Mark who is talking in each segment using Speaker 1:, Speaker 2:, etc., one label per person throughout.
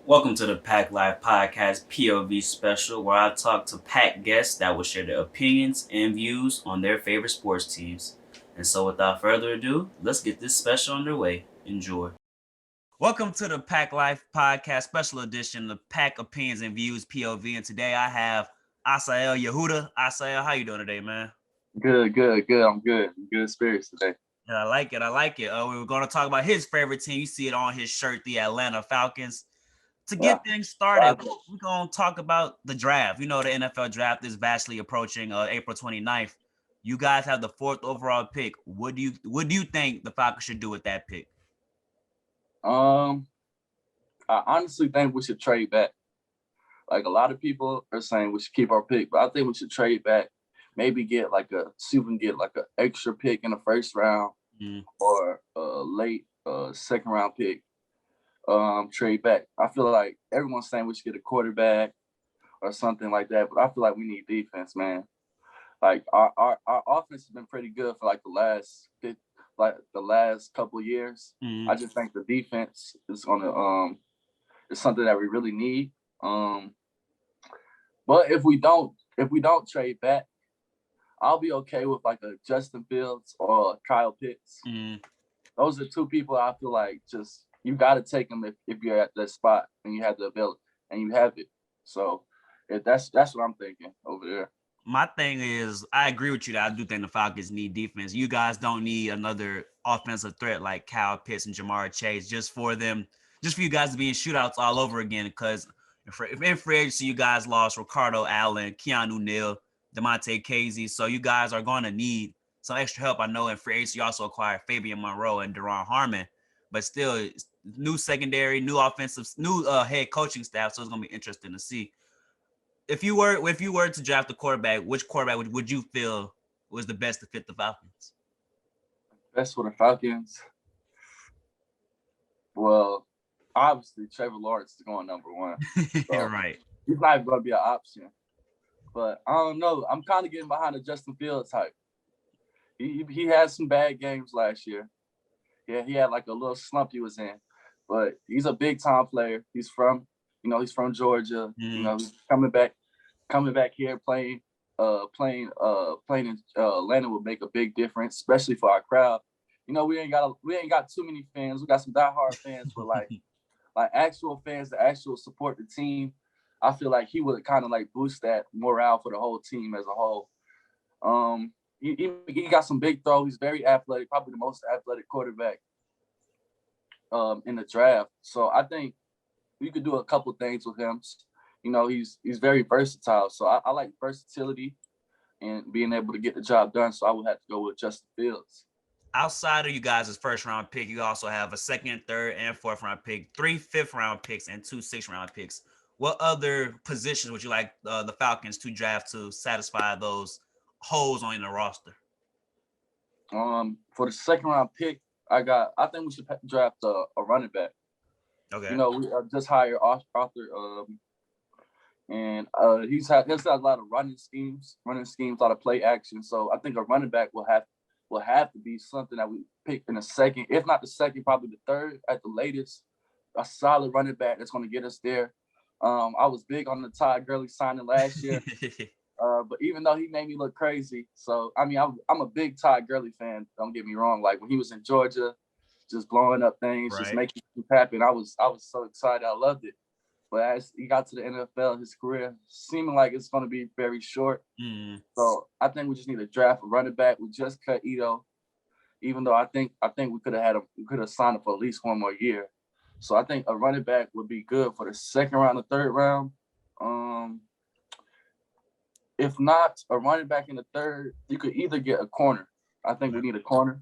Speaker 1: Welcome to the PACT Live Podcast POV special, where I talk to PACT guests that will share their opinions and views on their favorite sports teams. And so, without further ado, let's get this special underway. Enjoy. Welcome to the PACT Live Podcast special edition, the PACT Opinions and Views POV. And today I have Asahel Yehuda. Asahel, how you doing today, man?
Speaker 2: Good. I'm good. Good spirits today.
Speaker 1: Yeah, I like it. We were going to talk about his favorite team. You see it on his shirt, the Atlanta Falcons. To
Speaker 2: Yeah.
Speaker 1: get things started, we're going to talk about the draft. You know, the NFL draft is vastly approaching April 29th. You guys have the fourth overall pick. What do you think the Falcons should do with that pick?
Speaker 2: I honestly think we should trade back. Like a lot of people are saying we should keep our pick, but I think we should trade back. Maybe see if we can get like an extra pick in the first round or a late second round pick. Trade back. I feel like everyone's saying we should get a quarterback or something like that, but I feel like we need defense, man. Like our offense has been pretty good for like the last couple of years. I just think the defense is something that we really need. But if we don't trade back, I'll be okay with like a Justin Fields or a Kyle Pitts. Those are two people I feel like just you got to take them if you're at that spot and you have the ability and you have it. So that's what I'm thinking over there.
Speaker 1: My thing is, I agree with you that I do think the Falcons need defense. You guys don't need another offensive threat like Kyle Pitts and Jamar Chase just for you guys to be in shootouts all over again. Because if in free agency, you guys lost Ricardo Allen, Keanu Neal, DeMonte Casey. So you guys are going to need some extra help. I know in free agency, you also acquired Fabian Monroe and Deron Harmon. But still, new secondary, new offensive, new head coaching staff. So it's going to be interesting to see. If you were to draft a quarterback, which quarterback would you feel was the best to fit the Falcons?
Speaker 2: Best for the Falcons. Well, obviously Trevor Lawrence is going number one. So
Speaker 1: right.
Speaker 2: He's not even going to be an option. But I don't know. I'm kind of getting behind the Justin Fields hype. He had some bad games last year. Yeah, he had like a little slump he was in. But he's a big time player. He's from Georgia. He's coming back here playing in Atlanta will make a big difference, especially for our crowd. We ain't got too many fans. We got some diehard fans, but like actual fans that actually support the team. I feel like he would kind of like boost that morale for the whole team as a whole. He got some big throws. He's very athletic, probably the most athletic quarterback in the draft. So I think you could do a couple things with him. He's very versatile. So I like versatility and being able to get the job done. So I would have to go with Justin Fields.
Speaker 1: Outside of you guys' first round pick, you also have a second, third, and fourth round pick, 3 fifth-round picks, and 2 sixth-round picks. What other positions would you like the Falcons to draft to satisfy those holes on the roster?
Speaker 2: For the second round pick, I think we should draft a running back.
Speaker 1: Okay.
Speaker 2: We just hired Arthur, and he's had a lot of running schemes, a lot of play action. So I think a running back will have to be something that we pick in the second, if not the second, probably the third at the latest. A solid running back that's going to get us there. I was big on the Todd Gurley signing last year, but even though he made me look crazy, so I mean, I'm a big Todd Gurley fan. Don't get me wrong. Like when he was in Georgia, just blowing up things,
Speaker 1: right.
Speaker 2: Just making things happen. I was so excited. I loved it. But as he got to the NFL, his career seeming like it's going to be very short. So I think we just need to draft a running back. We just cut Ito, even though I think we could have signed him for at least one more year. So I think a running back would be good for the second round or third round. If not a running back in the third, you could either get a corner. I think we need a corner.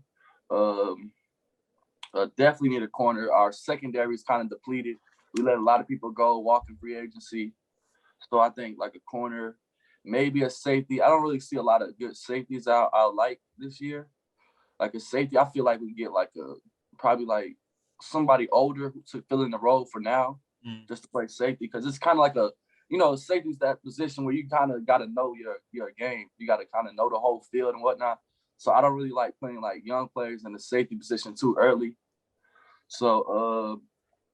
Speaker 2: Definitely need a corner. Our secondary is kind of depleted. We let a lot of people go, walk in free agency. So I think like a corner, maybe a safety. I don't really see a lot of good safeties I like this year. Like a safety, I feel like we get probably like somebody older to fill in the role for now, just to play safety. Because it's kind of like safety's that position where you kind of got to know your game. You got to kind of know the whole field and whatnot. So I don't really like playing like young players in the safety position too early. So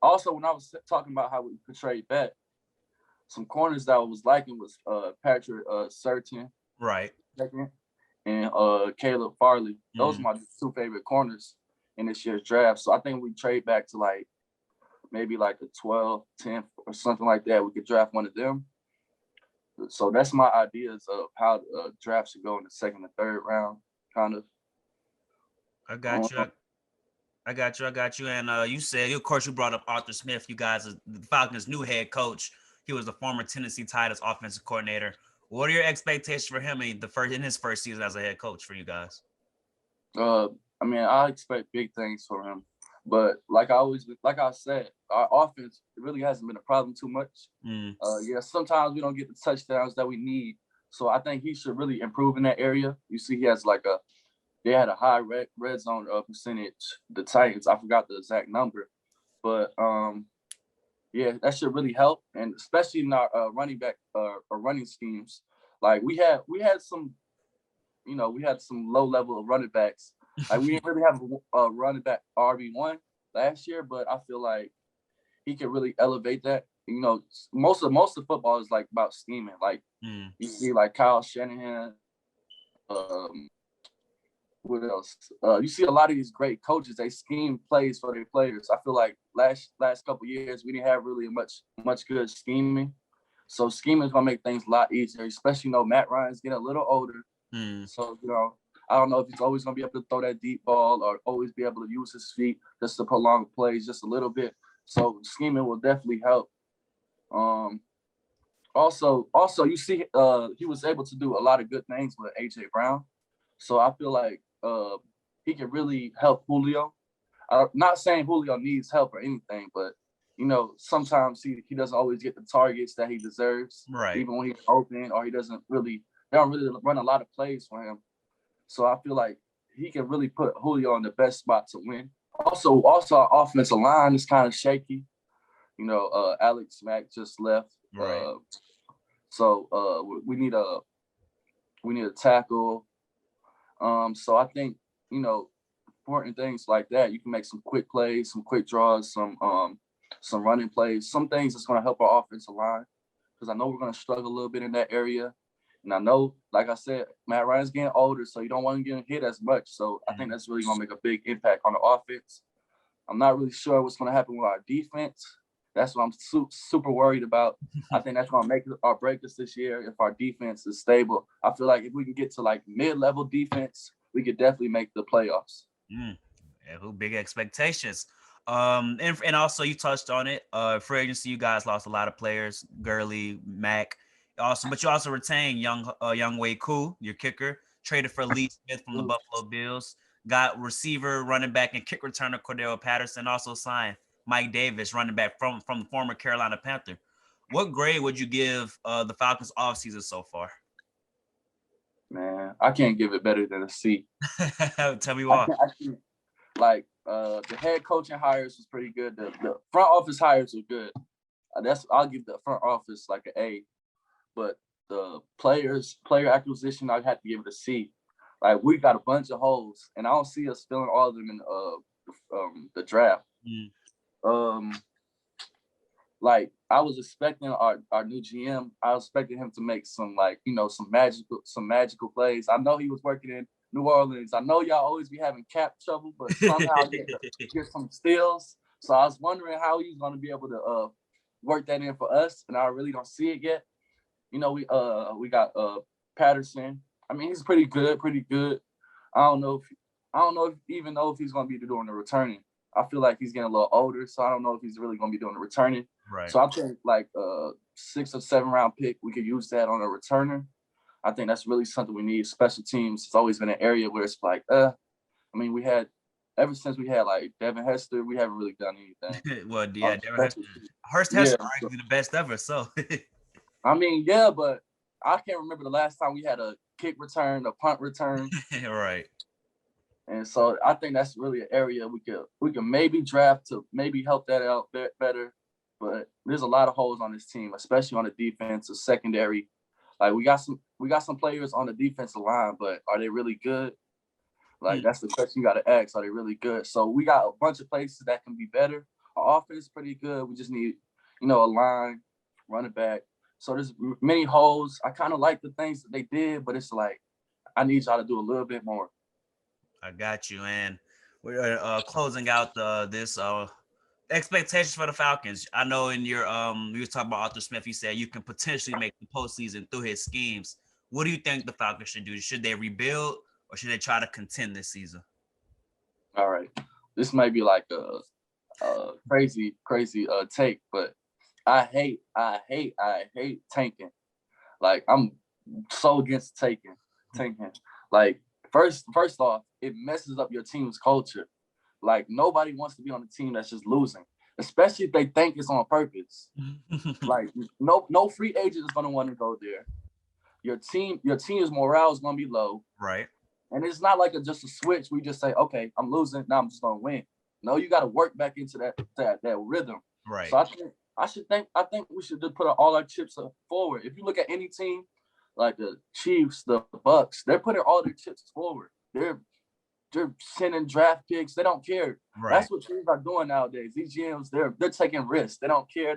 Speaker 2: Also, when I was talking about how we could trade back, some corners that I was liking was Patrick Surtain,
Speaker 1: Right.
Speaker 2: second, and Caleb Farley. Those are my two favorite corners in this year's draft. So I think we trade back to like maybe like a 12th, 10th, or something like that. We could draft one of them. So that's my ideas of how the draft should go in the second and third round, kind of.
Speaker 1: I got you. I got you. I got you. And you said, of course, you brought up Arthur Smith. You guys are the Falcons' new head coach. He was the former Tennessee Titans offensive coordinator. What are your expectations for him in his first season as a head coach for you guys?
Speaker 2: I mean, I expect big things from him, but like I said, our offense really hasn't been a problem too much. Yeah, sometimes we don't get the touchdowns that we need, so I think he should really improve in that area. You see, they had a high red zone percentage. The Titans, I forgot the exact number, but yeah, that should really help, and especially in our running back or running schemes. Like we had some, we had some low level of running backs. Like we didn't really have a running back RB1 last year, but I feel like he can really elevate that. Most of football is like about scheming. Like you see, like Kyle Shanahan. What else? You see a lot of these great coaches. They scheme plays for their players. I feel like last couple of years we didn't have really much good scheming. So scheming is gonna make things a lot easier. Especially, Matt Ryan's getting a little older. So I don't know if he's always gonna be able to throw that deep ball or always be able to use his feet just to prolong plays just a little bit. So scheming will definitely help. Also, you see, he was able to do a lot of good things with AJ Brown. So I feel like he can really help Julio. I'm not saying Julio needs help or anything, but sometimes he doesn't always get the targets that he deserves,
Speaker 1: right?
Speaker 2: Even when he's open, or they don't really run a lot of plays for him. So I feel like he can really put Julio in the best spot to win. Also, our offensive line is kind of shaky. Alex Mack just left,
Speaker 1: right?
Speaker 2: So we need a tackle. So I think important things like that. You can make some quick plays, some quick draws, some running plays, some things that's going to help our offensive line, because I know we're going to struggle a little bit in that area. And I know, like I said, Matt Ryan's getting older, so you don't want him getting hit as much. So I think that's really going to make a big impact on the offense. I'm not really sure what's going to happen with our defense. That's what I'm super worried about. I think that's going to make or break us this year if our defense is stable. I feel like if we can get to like mid-level defense, we could definitely make the playoffs.
Speaker 1: Yeah, big expectations. And also you touched on it. Free agency, you guys lost a lot of players, Gurley, Mack. But you also retained young Wei Koo, your kicker, traded for Lee Smith from the Buffalo Bills. Got receiver, running back, and kick returner Cordell Patterson. Also signed Mike Davis, running back from the former Carolina Panther. What grade would you give the Falcons offseason so far?
Speaker 2: Man, I can't give it better than a C.
Speaker 1: Tell me why.
Speaker 2: The head coaching hires was pretty good. The front office hires were good. I'll give the front office like an A. But the player acquisition, I'd have to give it a C. Like we got a bunch of holes, and I don't see us filling all of them in the draft. Like I was expecting our new GM. I was expecting him to make some some magical plays. I know he was working in New Orleans. I know y'all always be having cap trouble, but somehow get some steals. So I was wondering how he's going to be able to work that in for us, and I really don't see it yet. We got Patterson. I mean, he's pretty good. I don't know if he's going to be doing the returning. I feel like he's getting a little older, so I don't know if he's really going to be doing the returning.
Speaker 1: Right.
Speaker 2: So I think like 6 or 7 round pick, we could use that on a returner. I think that's really something we need. Special teams, it's always been an area where it's like, I mean, ever since we had like Devin Hester, we haven't really done anything.
Speaker 1: Well, yeah, Devin Hester arguably the best ever. So,
Speaker 2: I mean, yeah, but I can't remember the last time we had a kick return, a punt return.
Speaker 1: Right.
Speaker 2: And so I think that's really an area we could maybe draft to maybe help that out better. But there's a lot of holes on this team, especially on the defensive secondary. Like we got some players on the defensive line, but are they really good? Like that's the question you got to ask. Are they really good? So we got a bunch of places that can be better. our offense is pretty good. We just need, a line, running back. So there's many holes. I kind of like the things that they did, but it's like I need y'all to do a little bit more.
Speaker 1: I got you, and we're closing out this expectations for the Falcons. I know in your you was talking about Arthur Smith. You said you can potentially make the postseason through his schemes. What do you think the Falcons should do? Should they rebuild or should they try to contend this season?
Speaker 2: All right, this might be like a crazy take, but I hate tanking. Like I'm so against tanking. Like first off, it messes up your team's culture. Like nobody wants to be on a team that's just losing, especially if they think it's on purpose. Like no free agent is gonna want to go there. Your team's morale is gonna be low.
Speaker 1: Right.
Speaker 2: And it's not like just a switch. We just say, okay, I'm losing, now I'm just gonna win. No, you got to work back into that rhythm.
Speaker 1: Right.
Speaker 2: So I think we should just put all our chips forward. If you look at any team, like the Chiefs, the Bucks, they're putting all their chips forward. They're sending draft picks. They don't care.
Speaker 1: Right.
Speaker 2: That's what teams are doing nowadays. These GMs, they're taking risks. They don't care.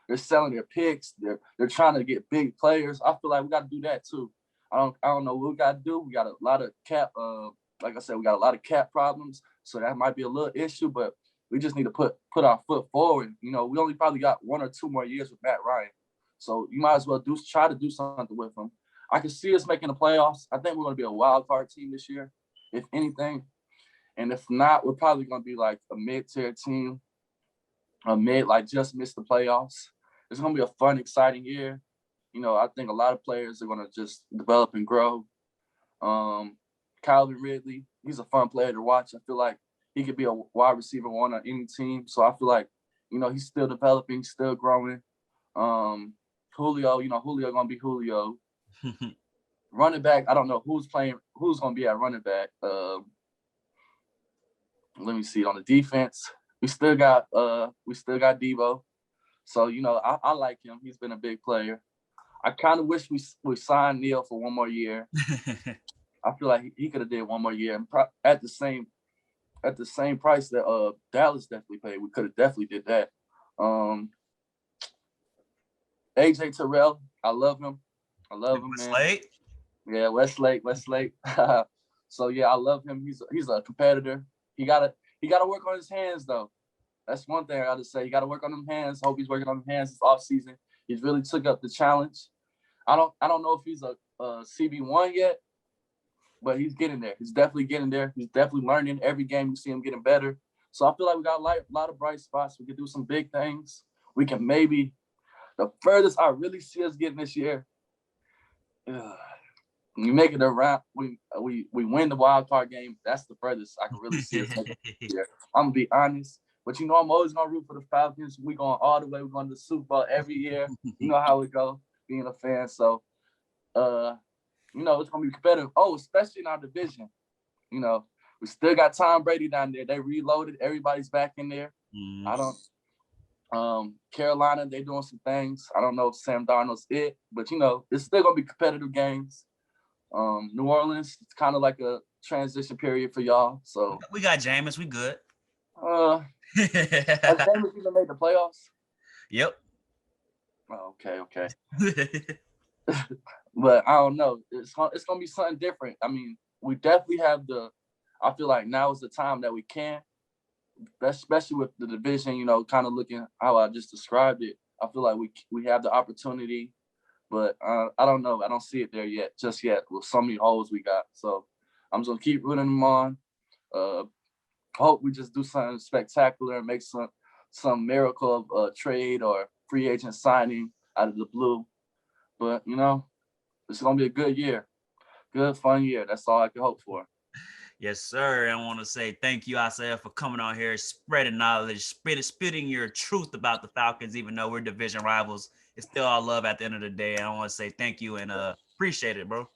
Speaker 2: They're selling their picks. They're trying to get big players. I feel like we got to do that too. I don't know what we got to do. We got a lot of cap. Like I said, we got a lot of cap problems. So that might be a little issue, but we just need to put our foot forward. We only probably got 1 or 2 more years with Matt Ryan. So you might as well try to do something with him. I can see us making the playoffs. I think we're going to be a wild card team this year, if anything. And if not, we're probably going to be like a mid-tier team, like just miss the playoffs. It's going to be a fun, exciting year. I think a lot of players are going to just develop and grow. Calvin Ridley, he's a fun player to watch. I feel like he could be a wide receiver one on any team. So I feel like, he's still developing, still growing. Julio, Julio going to be Julio. Running back, I don't know who's going to be at running back. Let me see. On the defense, we still got Debo. So, I like him. He's been a big player. I kind of wish we signed Neal for 1 more year. I feel like he could have did 1 more year and at the same price that Dallas definitely paid. We could have definitely did that. AJ Terrell, I love him, man.
Speaker 1: Westlake?
Speaker 2: Yeah, Westlake. So yeah, I love him. He's a competitor. He gotta work on his hands though. That's one thing I gotta say. He gotta work on them hands. Hope he's working on the hands this offseason. He's really took up the challenge. I don't know if he's a CB1 yet, but he's getting there. He's definitely getting there. He's definitely learning. Every game you see him getting better. So I feel like we got a lot of bright spots. We can do some big things. We can maybe the furthest I really see us getting this year. We make it around. We win the wild card game. That's the furthest I can really see us making this year. I'm gonna be honest. But I'm always gonna root for the Falcons. We're going all the way. We're going to the Super Bowl every year. You know how it go, being a fan. So, it's gonna be competitive. Oh, especially in our division. We still got Tom Brady down there. They reloaded. Everybody's back in there. I don't. Carolina, they doing some things. I don't know if Sam Darnold's it, but it's still gonna be competitive games. New Orleans, it's kind of like a transition period for y'all. So
Speaker 1: we got Jameis. We good.
Speaker 2: Has Jameis even made the playoffs?
Speaker 1: Yep.
Speaker 2: Oh, okay. But I don't know. It's gonna be something different. I mean, we definitely have I feel like now is the time that we can, especially with the division. Kind of looking how I just described it. I feel like we have the opportunity, but I don't know. I don't see it there just yet with so many holes we got. So I'm just gonna keep rooting them on. Hope we just do something spectacular and make some miracle of a trade or free agent signing out of the blue. But it's gonna be a good year, good fun year. That's all I can hope for.
Speaker 1: Yes, sir. I want to say thank you, Asahel, for coming on here, spreading knowledge, spitting your truth about the Falcons. Even though we're division rivals, it's still all love at the end of the day. And I want to say thank you and appreciate it, bro.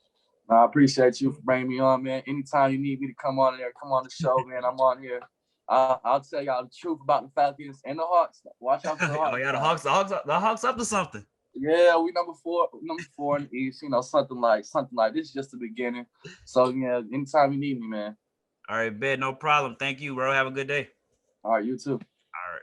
Speaker 2: I appreciate you for bringing me on, man. Anytime you need me to come on there, come on the show, man. I'm on here. I'll tell y'all the truth about the Falcons and the Hawks. Watch out for the Hawks.
Speaker 1: Oh yeah, the Hawks up to something.
Speaker 2: Yeah, we number four in the East. Something like this is just the beginning. So yeah, anytime you need me, man.
Speaker 1: All right, bet, no problem. Thank you, bro. Have a good day.
Speaker 2: All right, you too.
Speaker 1: All right.